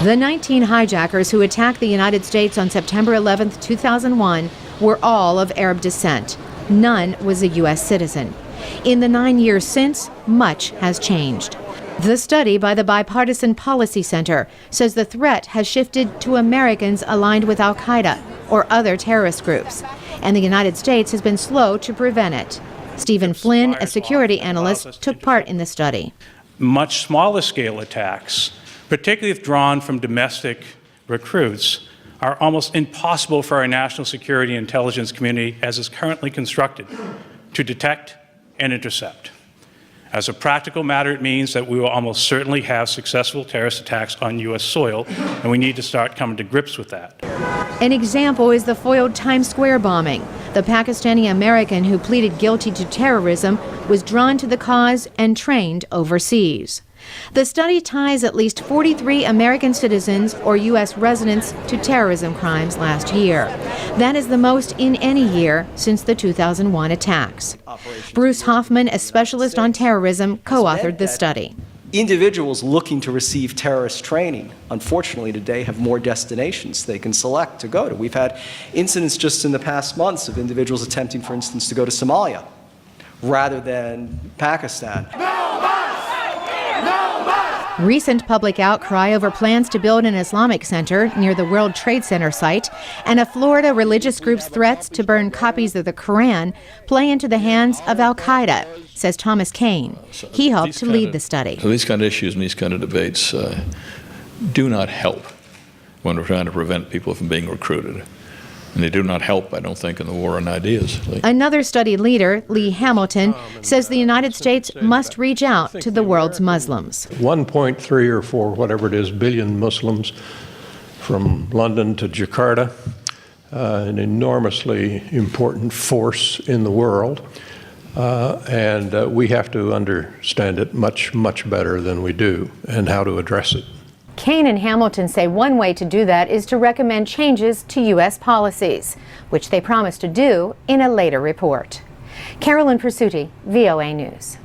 The 19 hijackers who attacked the United States on September 11, 2001 were all of Arab descent. None was a U.S. citizen. In the 9 years since, much has changed. The study by the Bipartisan Policy Center says the threat has shifted to Americans aligned with al-Qaeda or other terrorist groups, and the United States has been slow to prevent it. Stephen Flynn, a security analyst, took part in the study. Much smaller scale attacks, particularly if drawn from domestic recruits, are almost impossible for our national security and intelligence community as is currently constructed to detect and intercept. As a practical matter, it means that we will almost certainly have successful terrorist attacks on U.S. soil, and we need to start coming to grips with that. An example is the foiled Times Square bombing. The Pakistani American who pleaded guilty to terrorism was drawn to the cause and trained overseas. The study ties at least 43 American citizens or U.S. residents to terrorism crimes last year. That is the most in any year since the 2001 attacks. Bruce Hoffman, a specialist on terrorism, co-authored the study. Individuals looking to receive terrorist training, unfortunately today, have more destinations they can select to go to. We've had incidents just in the past months of individuals attempting, for instance, to go to Somalia rather than Pakistan. Recent public outcry over plans to build an Islamic center near the World Trade Center site and a Florida religious group's threats to burn copies of the Quran play into the hands of al-Qaeda, says Thomas Kane. He helped to lead the study. So these kind of issues and these kind of debates do not help when we're trying to prevent people from being recruited. And they do not help, I don't think, in the war on ideas. Another study leader, Lee Hamilton, says the United States must reach out to the world's Muslims. 1.3 or 4, whatever it is, billion Muslims from London to Jakarta, an enormously important force in the world. And we have to understand it much, much better than we do and how to address it. Kane and Hamilton say one way to do that is to recommend changes to U.S. policies, which they promise to do in a later report. Carolyn Pursuti, VOA News.